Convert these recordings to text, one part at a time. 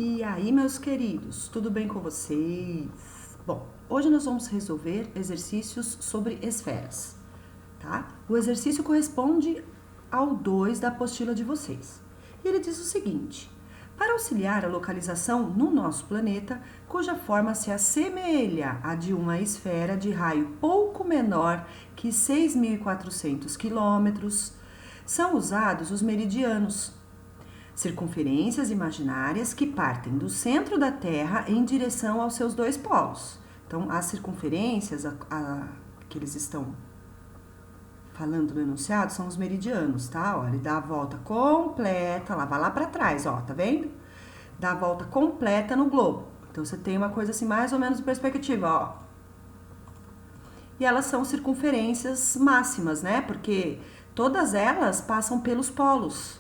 E aí, meus queridos, tudo bem com vocês? Bom, hoje nós vamos resolver exercícios sobre esferas, tá? O exercício corresponde ao 2 da apostila de vocês. E ele diz o seguinte: para auxiliar a localização no nosso planeta, cuja forma se assemelha à de uma esfera de raio pouco menor que 6.400 quilômetros, são usados os meridianos, circunferências imaginárias que partem do centro da Terra em direção aos seus dois polos. Então, as circunferências que eles estão falando no enunciado são os meridianos, tá? Ó, ele dá a volta completa, lá, vai lá para trás, ó, tá vendo? Dá a volta completa no globo. Então, você tem uma coisa assim, mais ou menos de perspectiva, ó. E elas são circunferências máximas, né? Porque todas elas passam pelos polos.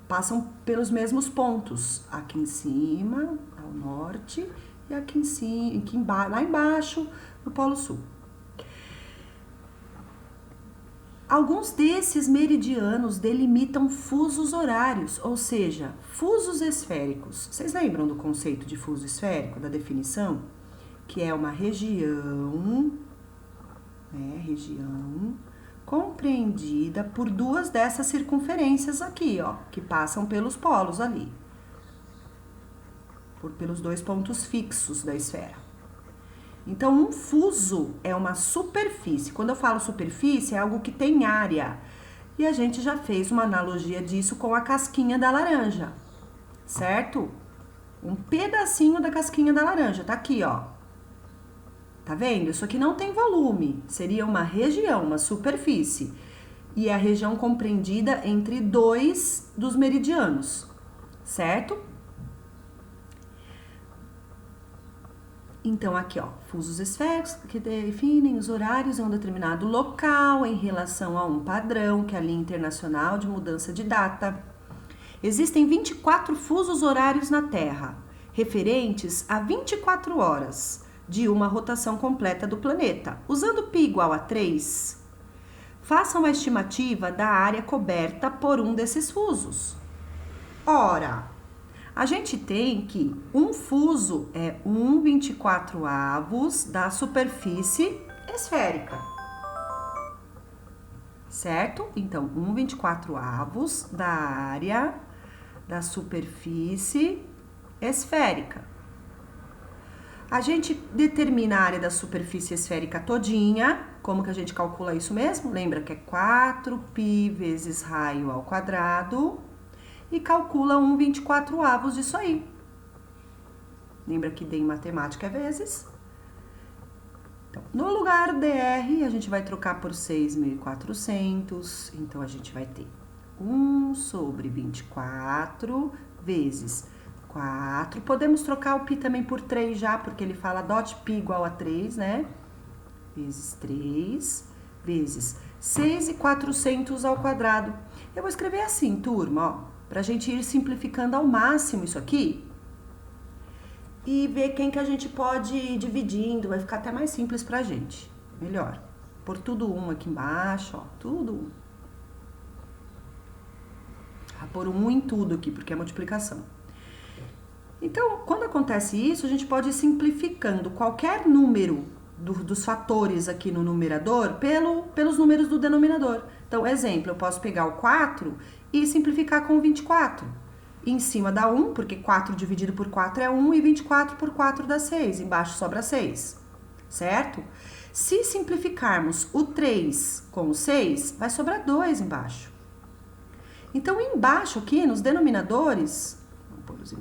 Passam pelos mesmos pontos, aqui em cima, ao norte, e aqui em cima, lá embaixo, no Polo Sul. Alguns desses meridianos delimitam fusos horários, ou seja, fusos esféricos. Vocês lembram do conceito de fuso esférico, da definição? Que é uma região, compreendida por duas dessas circunferências aqui, ó, que passam pelos polos ali, pelos dois pontos fixos da esfera. Então, um fuso é uma superfície. Quando eu falo superfície, é algo que tem área. E a gente já fez uma analogia disso com a casquinha da laranja, certo? Um pedacinho da casquinha da laranja, tá aqui, ó. Tá vendo? Isso aqui não tem volume, seria uma região, uma superfície. E é a região compreendida entre dois dos meridianos, certo? Então, aqui, ó, fusos esféricos que definem os horários em um determinado local em relação a um padrão, que é a linha internacional de mudança de data. Existem 24 fusos horários na Terra, referentes a 24 horas. De uma rotação completa do planeta. Usando π igual a 3, faça uma estimativa da área coberta por um desses fusos. Ora, a gente tem que um fuso é 1/24 da superfície esférica. Certo? Então, 1/24 da área da superfície esférica. A gente determina a área da superfície esférica todinha. Como que a gente calcula isso mesmo? Lembra que é 4π vezes raio ao quadrado. E calcula 1/24 disso aí. Lembra que D em matemática é vezes? Então, no lugar dr, a gente vai trocar por 6.400. Então, a gente vai ter 1/24 vezes 4. Podemos trocar o π também por 3 já, porque ele fala dot π igual a 3, né? Vezes 3, vezes 6.400 ao quadrado. Eu vou escrever assim, turma, ó, pra gente ir simplificando ao máximo isso aqui. E ver quem que a gente pode ir dividindo, vai ficar até mais simples pra gente. Melhor. Por tudo 1 aqui embaixo, ó, tudo 1. Vou pôr 1 em tudo aqui, porque é multiplicação. Então, quando acontece isso, a gente pode ir simplificando qualquer número dos fatores aqui no numerador pelos números do denominador. Então, exemplo, eu posso pegar o 4 e simplificar com o 24. Em cima dá 1, porque 4 dividido por 4 é 1 e 24 por 4 dá 6. Embaixo sobra 6, certo? Se simplificarmos o 3 com o 6, vai sobrar 2 embaixo. Então, embaixo aqui, nos denominadores, vamos pôr os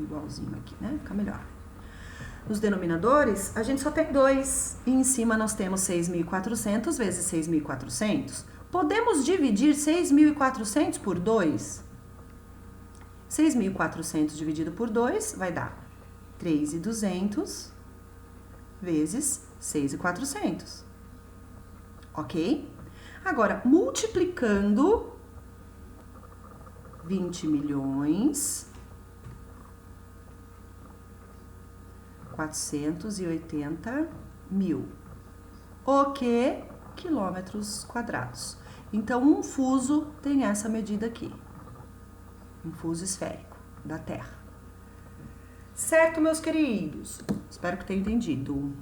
igualzinho aqui, né? Fica melhor. Nos denominadores, a gente só tem 2. E em cima nós temos 6.400 vezes 6.400. Podemos dividir 6.400 por 2? 6.400 dividido por 2 vai dar 3.200 vezes 6.400. Ok? Agora, multiplicando 20 milhões 480 mil. O que? Quilômetros quadrados. Então, um fuso tem essa medida aqui. Um fuso esférico da Terra. Certo, meus queridos? Espero que tenham entendido.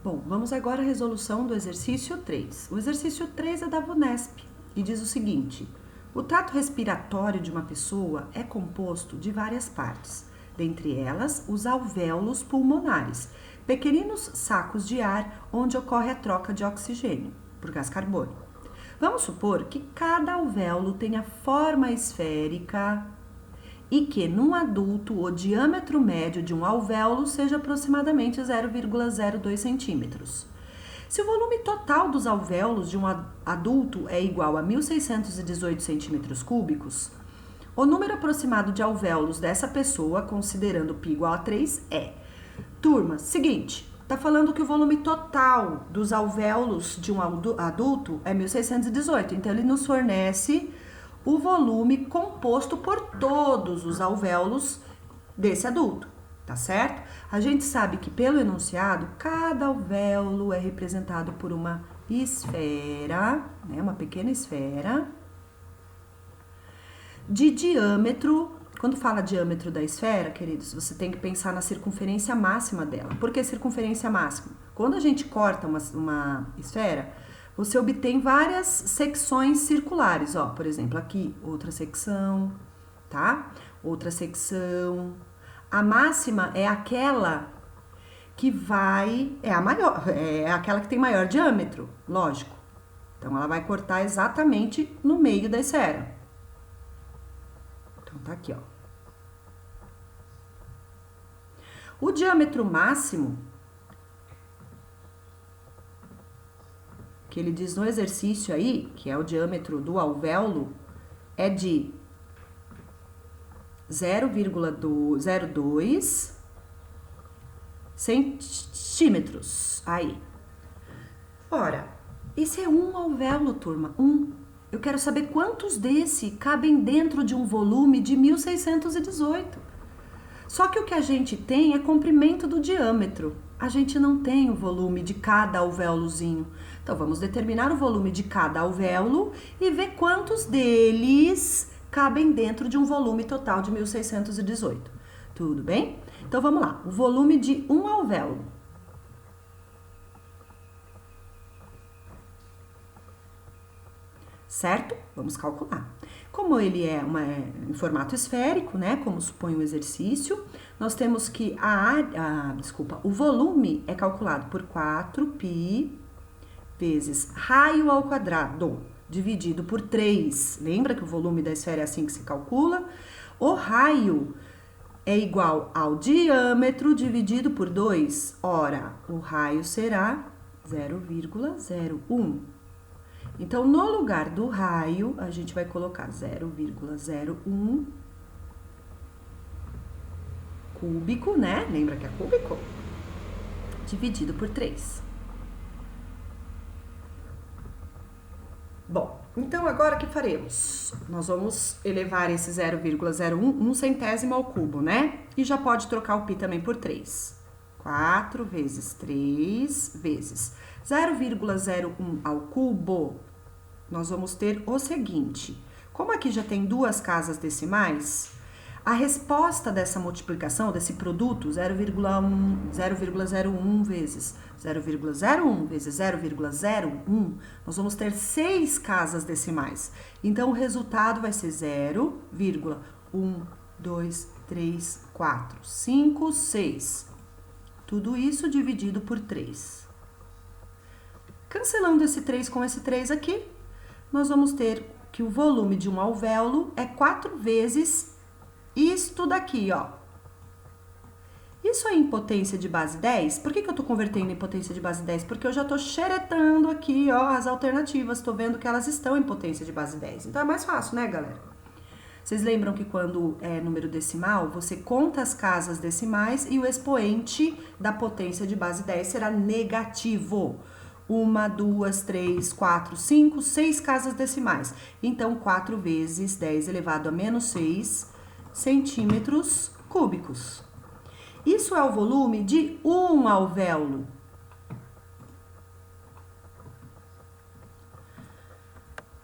Bom, vamos agora à resolução do exercício 3. O exercício 3 é da VUNESP e diz o seguinte: o trato respiratório de uma pessoa é composto de várias partes, dentre elas os alvéolos pulmonares, pequeninos sacos de ar onde ocorre a troca de oxigênio por gás carbônico. Vamos supor que cada alvéolo tenha forma esférica e que, num adulto, o diâmetro médio de um alvéolo seja aproximadamente 0,02 centímetros. Se o volume total dos alvéolos de um adulto é igual a 1.618 centímetros cúbicos, o número aproximado de alvéolos dessa pessoa, considerando π igual a 3, é... Turma, seguinte, tá falando que o volume total dos alvéolos de um adulto é 1.618, então ele nos fornece o volume composto por todos os alvéolos desse adulto, tá certo? A gente sabe que pelo enunciado, cada alvéolo é representado por uma esfera, né, uma pequena esfera, de diâmetro. Quando fala diâmetro da esfera, queridos, você tem que pensar na circunferência máxima dela. Por que circunferência máxima? Quando a gente corta uma esfera, você obtém várias secções circulares, ó, por exemplo, aqui, outra secção, tá? Outra secção. A máxima é aquela que é a maior, é aquela que tem maior diâmetro, lógico. Então, ela vai cortar exatamente no meio da esfera. Então, tá aqui, ó. O diâmetro máximo, que ele diz no exercício aí, que é o diâmetro do alvéolo, é de 0,02 centímetros. Aí. Ora, esse é um alvéolo, turma, um. Eu quero saber quantos desse cabem dentro de um volume de 1.618. Só que o que a gente tem é comprimento do diâmetro. A gente não tem o volume de cada alvéolozinho. Então, vamos determinar o volume de cada alvéolo e ver quantos deles cabem dentro de um volume total de 1.618. Tudo bem? Então, vamos lá. O volume de um alvéolo. Certo? Vamos calcular. Como ele é em formato esférico, né, como supõe o exercício, nós temos que o volume é calculado por 4π vezes raio ao quadrado, dividido por 3. Lembra que o volume da esfera é assim que se calcula? O raio é igual ao diâmetro dividido por 2. Ora, o raio será 0,01. Então, no lugar do raio, a gente vai colocar 0,01 cúbico, né? Lembra que é cúbico? Dividido por 3. Bom, então agora o que faremos? Nós vamos elevar esse 0,01 um centésimo ao cubo, né? E já pode trocar o π também por 3. 4 vezes 3 vezes 0,01 ao cubo. Nós vamos ter o seguinte: como aqui já tem duas casas decimais, a resposta dessa multiplicação, desse produto, 0,01 vezes 0,01 vezes 0,01, nós vamos ter 6 casas decimais. Então, o resultado vai ser 0,1, 2, 3, 4, 5, 6. Tudo isso dividido por 3. Cancelando esse 3 com esse 3 aqui, nós vamos ter que o volume de um alvéolo é 4 vezes isto daqui, ó. Isso é em potência de base 10? Por que eu tô convertendo em potência de base 10? Porque eu já tô xeretando aqui, ó, as alternativas. Tô vendo que elas estão em potência de base 10. Então, é mais fácil, né, galera? Vocês lembram que quando é número decimal, você conta as casas decimais e o expoente da potência de base 10 será negativo. 1, 2, 3, 4, 5, 6 casas decimais. Então, 4 vezes 10 elevado a menos 6 centímetros cúbicos. Isso é o volume de um alvéolo.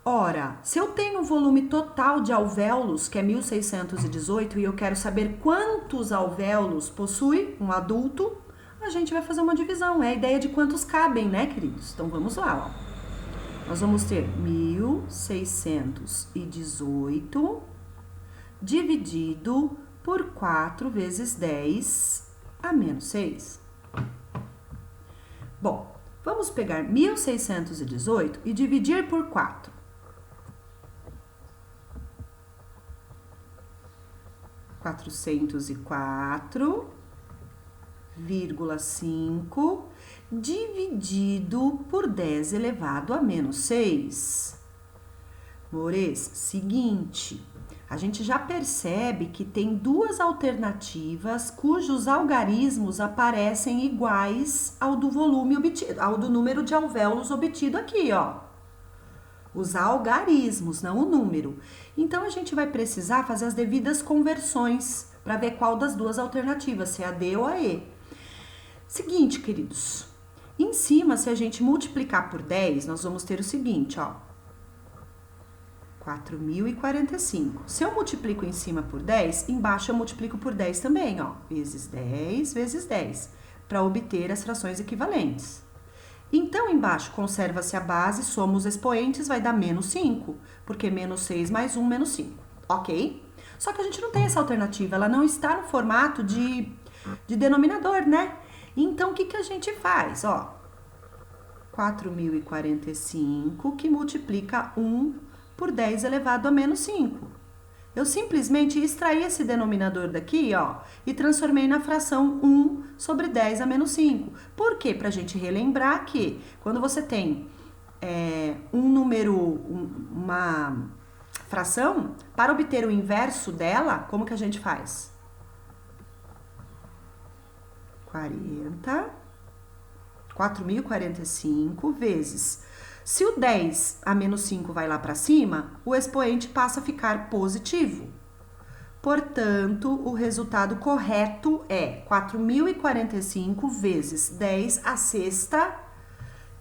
Ora, se eu tenho um volume total de alvéolos, que é 1618, e eu quero saber quantos alvéolos possui um adulto, a gente vai fazer uma divisão. É a ideia de quantos cabem, né, queridos? Então, vamos lá, ó. Nós vamos ter 1618 dividido por 4 vezes 10 a menos 6. Bom, vamos pegar 1618 e dividir por 4. 404,5 dividido por 10 elevado a menos 6. Mores, seguinte, a gente já percebe que tem duas alternativas cujos algarismos aparecem iguais ao do volume obtido, ao do número de alvéolos obtido aqui, ó. Os algarismos, não o número. Então, a gente vai precisar fazer as devidas conversões para ver qual das duas alternativas, se é a D ou a E. Seguinte, queridos, em cima, se a gente multiplicar por 10, nós vamos ter o seguinte, ó. 4.045. Se eu multiplico em cima por 10, embaixo eu multiplico por 10 também, ó. Vezes 10, para obter as frações equivalentes. Então, embaixo, conserva-se a base, soma os expoentes, vai dar menos 5, porque menos 6 mais 1, menos 5, ok? Só que a gente não tem essa alternativa, ela não está no formato de denominador, né? Então, o que a gente faz? Ó, 4.045, que multiplica 1 por 10 elevado a menos 5. Eu simplesmente extraí esse denominador daqui, ó, e transformei na fração 1 sobre 10 a menos 5. Por quê? Pra gente relembrar que quando você tem um número, uma fração, para obter o inverso dela, como que a gente faz? 4.045 vezes... Se o 10 a menos 5 vai lá para cima, o expoente passa a ficar positivo. Portanto, o resultado correto é 4.045 vezes 10 a sexta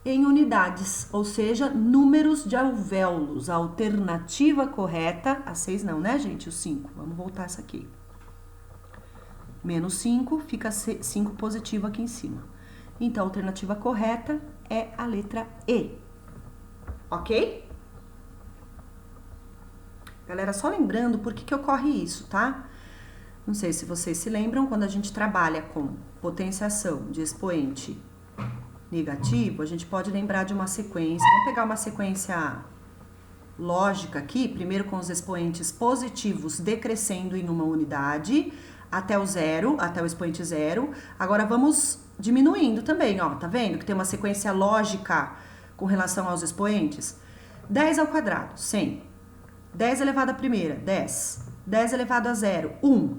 em unidades, ou seja, números de alvéolos. A alternativa correta, a 6 não, né, gente? O 5. Vamos voltar essa aqui. Menos 5, fica 5 positivo aqui em cima. Então, a alternativa correta é a letra E. Ok? Galera, só lembrando por que ocorre isso, tá? Não sei se vocês se lembram, quando a gente trabalha com potenciação de expoente negativo, a gente pode lembrar de uma sequência. Vamos pegar uma sequência lógica aqui, primeiro com os expoentes positivos decrescendo em uma unidade até o zero, até o expoente zero. Agora vamos diminuindo também, ó, tá vendo? Que tem uma sequência lógica com relação aos expoentes. 10 ao quadrado, 100. 10 elevado à primeira, 10. 10 elevado a zero, 1.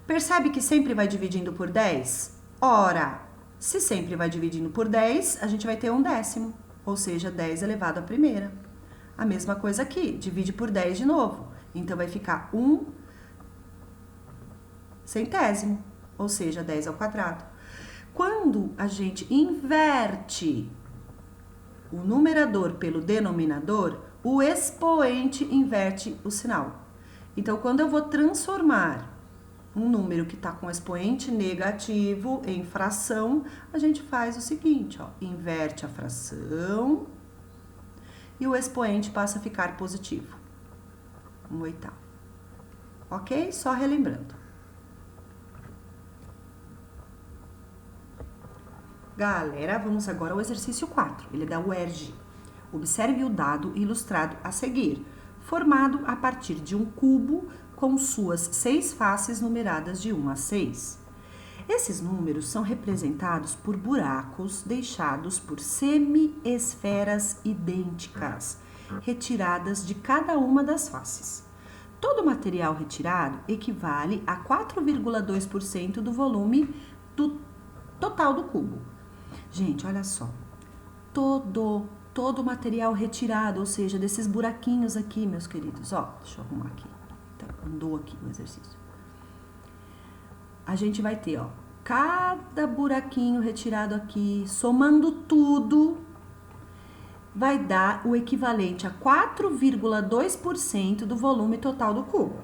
Percebe que sempre vai dividindo por 10? Ora, se sempre vai dividindo por 10, a gente vai ter um décimo, ou seja, 10 elevado à primeira. A mesma coisa aqui, divide por 10 de novo. Então, vai ficar 1 centésimo, ou seja, 10 ao quadrado. Quando a gente inverte o numerador pelo denominador, o expoente inverte o sinal. Então, quando eu vou transformar um número que está com expoente negativo em fração, a gente faz o seguinte, ó, inverte a fração e o expoente passa a ficar positivo, 1/8. Ok? Só relembrando. Galera, vamos agora ao exercício 4, ele é da UERJ. Observe o dado ilustrado a seguir, formado a partir de um cubo com suas 6 faces numeradas de 1 a 6. Esses números são representados por buracos deixados por semi-esferas idênticas, retiradas de cada uma das faces. Todo o material retirado equivale a 4,2% do volume do total do cubo. Gente, olha só, todo o material retirado, ou seja, desses buraquinhos aqui, meus queridos, ó, deixa eu arrumar aqui, tá, andou aqui o exercício. A gente vai ter, ó, cada buraquinho retirado aqui, somando tudo, vai dar o equivalente a 4,2% do volume total do cubo,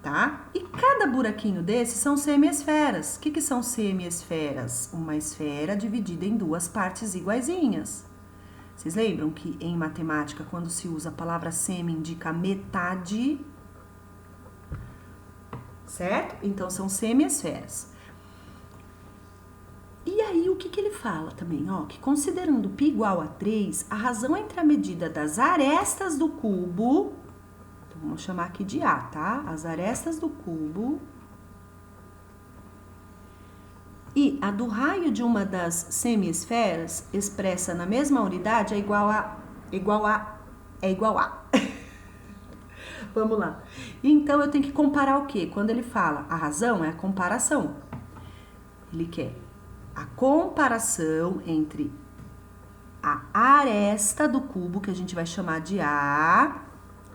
tá? E cada buraquinho desses são semiesferas. O que são semiesferas? Uma esfera dividida em duas partes iguaizinhas. Vocês lembram que em matemática, quando se usa a palavra semi, indica metade, certo? Então, são semiesferas. E aí, o que ele fala também? Ó, que considerando π igual a 3, a razão entre a medida das arestas do cubo, então vamos chamar aqui de A, tá? As arestas do cubo, e a do raio de uma das semiesferas, expressa na mesma unidade, é igual a... Vamos lá. Então, eu tenho que comparar o quê? Quando ele fala a razão, é a comparação. Ele quer a comparação entre a aresta do cubo, que a gente vai chamar de A,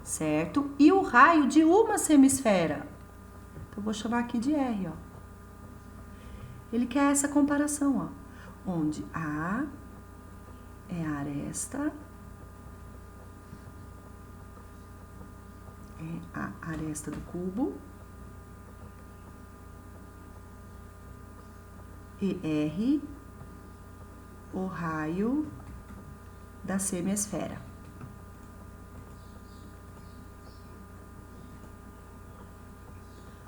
certo? E o raio de uma semiesfera. Então, eu vou chamar aqui de R, ó. Ele quer essa comparação, ó. Onde A é a aresta, do cubo, e R, o raio da semiesfera.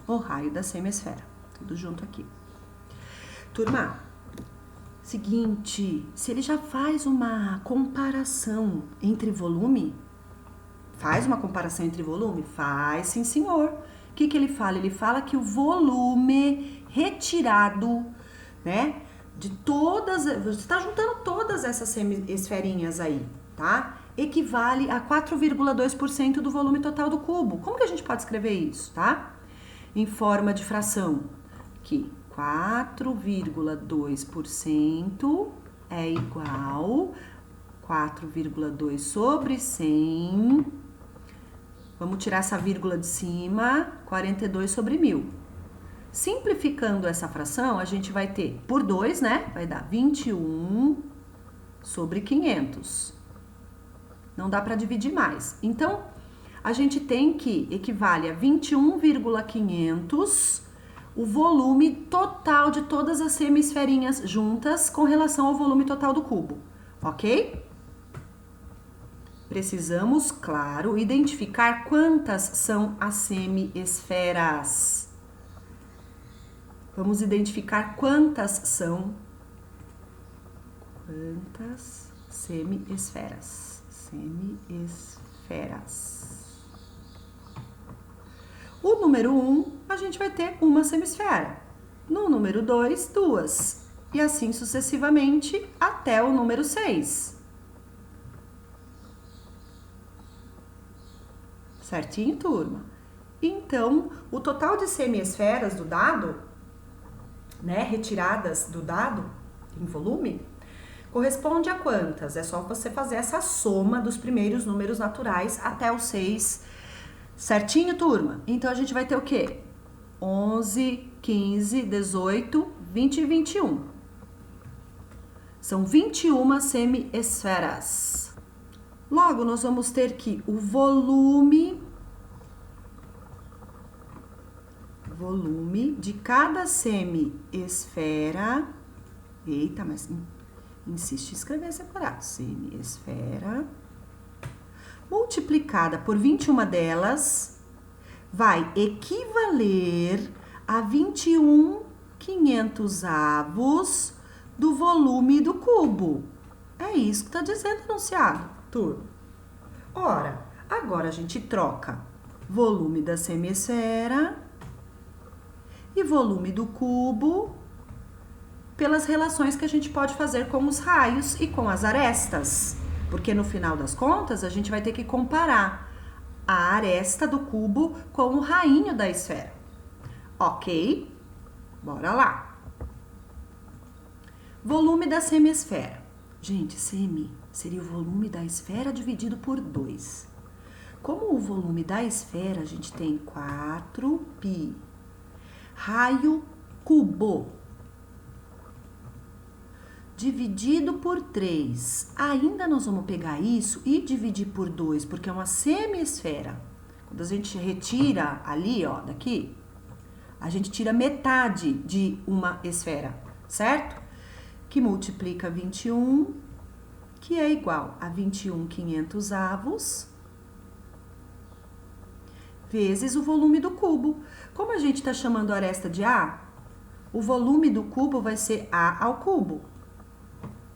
O raio da semiesfera. Tudo junto aqui. Turma, seguinte, se ele já faz uma comparação entre volume, faz uma comparação entre volume? Faz, sim, senhor. O que ele fala? Ele fala que o volume retirado, né, de todas, você está juntando todas essas semiesferinhas aí, tá? Equivale a 4,2% do volume total do cubo. Como que a gente pode escrever isso, tá? Em forma de fração, que 4,2% é igual 4,2 sobre 100. Vamos tirar essa vírgula de cima, 42 sobre 1000. Simplificando essa fração, a gente vai ter por 2, né? Vai dar 21 sobre 500. Não dá para dividir mais. Então, a gente tem que equivale a 21,500 o volume total de todas as semiesferinhas juntas com relação ao volume total do cubo, ok? Precisamos, claro, identificar quantas são as semiesferas. Vamos identificar quantas são. Quantas semiesferas? Semiesferas. O número 1, a gente vai ter uma semiesfera. No número 2, 2. E assim sucessivamente até o número 6. Certinho, turma? Então, o total de semiesferas do dado, né, retiradas do dado em volume, corresponde a quantas? É só você fazer essa soma dos primeiros números naturais até o 6. Certinho, turma? Então, a gente vai ter o quê? 11, 15, 18, 20 e 21. São 21 semiesferas. Logo, nós vamos ter que o volume de cada semiesfera. Eita, mas insiste em escrever separado. Semiesfera multiplicada por 21 delas vai equivaler a 21/500avos do volume do cubo. É isso que está dizendo o enunciado, turma. Ora, agora a gente troca volume da semiesfera e volume do cubo pelas relações que a gente pode fazer com os raios e com as arestas. Porque no final das contas, a gente vai ter que comparar a aresta do cubo com o rainho da esfera. Ok? Bora lá. Volume da semiesfera. Gente, semi seria o volume da esfera dividido por 2. Como o volume da esfera, a gente tem 4π. Raio cubo dividido por 3. Ainda nós vamos pegar isso e dividir por 2, porque é uma semi-esfera. Quando a gente retira ali, ó, daqui, a gente tira metade de uma esfera, certo? Que multiplica 21, que é igual a 21/500avos, vezes o volume do cubo. Como a gente está chamando a aresta de A, o volume do cubo vai ser A ao cubo.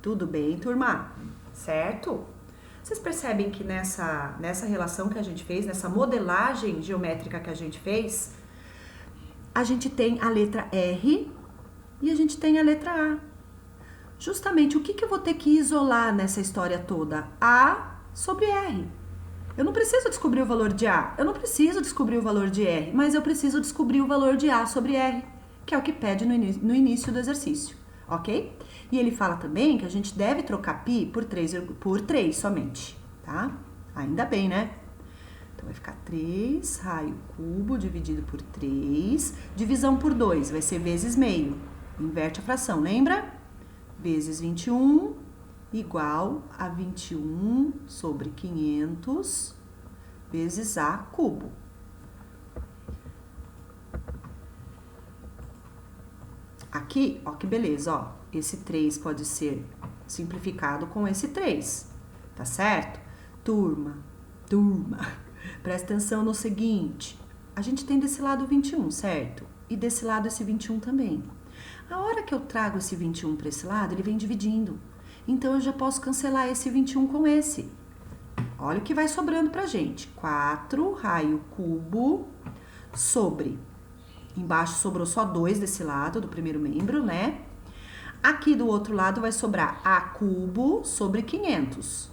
Tudo bem, turma? Certo? Vocês percebem que nessa relação que a gente fez, nessa modelagem geométrica que a gente fez, a gente tem a letra R e a gente tem a letra A. Justamente, o que eu vou ter que isolar nessa história toda? A sobre R. Eu não preciso descobrir o valor de A, eu não preciso descobrir o valor de R, mas eu preciso descobrir o valor de A sobre R, que é o que pede no início do exercício, ok? E ele fala também que a gente deve trocar π por 3 somente, tá? Ainda bem, né? Então, vai ficar 3 raio cubo dividido por 3, divisão por 2, vai ser vezes meio. Inverte a fração, lembra? Vezes 21 igual a 21 sobre 500 vezes A cubo. Aqui, ó que beleza, ó. Esse 3 pode ser simplificado com esse 3, tá certo? Turma, presta atenção no seguinte. A gente tem desse lado 21, certo? E desse lado esse 21 também. A hora que eu trago esse 21 para esse lado, ele vem dividindo. Então, eu já posso cancelar esse 21 com esse. Olha o que vai sobrando pra gente. 4 raio cubo sobre... Embaixo sobrou só 2 desse lado, do primeiro membro, né? Aqui do outro lado vai sobrar A cubo sobre 500.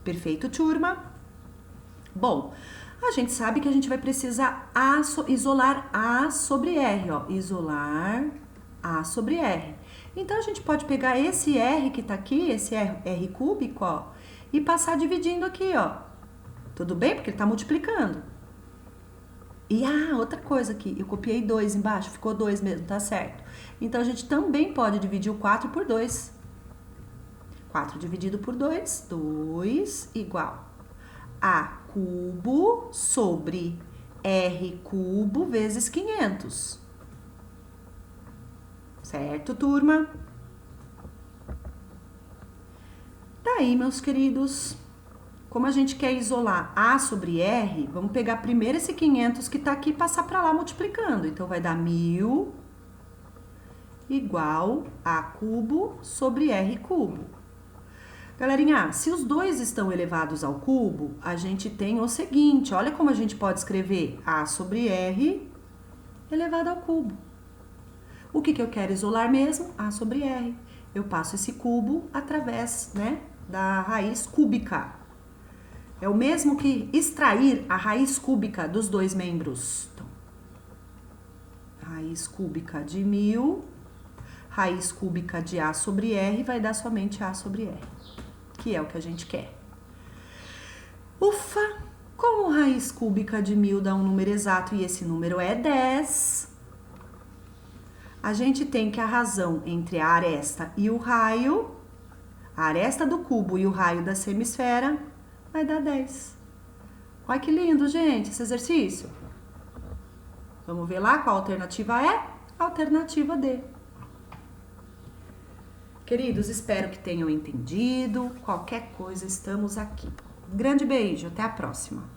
Perfeito, turma? Bom, a gente sabe que a gente vai precisar isolar A sobre R, ó. Isolar A sobre R. Então, a gente pode pegar esse R que tá aqui, esse R cúbico, ó, e passar dividindo aqui, ó. Tudo bem? Porque ele tá multiplicando. E, outra coisa aqui, eu copiei 2 embaixo, ficou 2 mesmo, tá certo? Então, a gente também pode dividir o 4 por 2. 4 dividido por 2, 2 igual A cubo sobre R cubo vezes 500. Certo, turma? Daí, meus queridos, como a gente quer isolar A sobre R, vamos pegar primeiro esse 500 que tá aqui e passar para lá multiplicando. Então, vai dar 1000 igual A cubo sobre R cubo. Galerinha, se os dois estão elevados ao cubo, a gente tem o seguinte, olha como a gente pode escrever A sobre R elevado ao cubo. O que eu quero isolar mesmo? A sobre R. Eu passo esse cubo através, né, da raiz cúbica. É o mesmo que extrair a raiz cúbica dos dois membros. Então, raiz cúbica de 1000, raiz cúbica de A sobre R vai dar somente A sobre R, que é o que a gente quer. Ufa! Como raiz cúbica de 1000 dá um número exato e esse número é 10, a gente tem que a razão entre a aresta e o raio, a aresta do cubo e o raio da semisfera, vai dar 10. Olha que lindo, gente, esse exercício. Vamos ver lá qual a alternativa é? A alternativa D. Queridos, espero que tenham entendido. Qualquer coisa, estamos aqui. Grande beijo, até a próxima.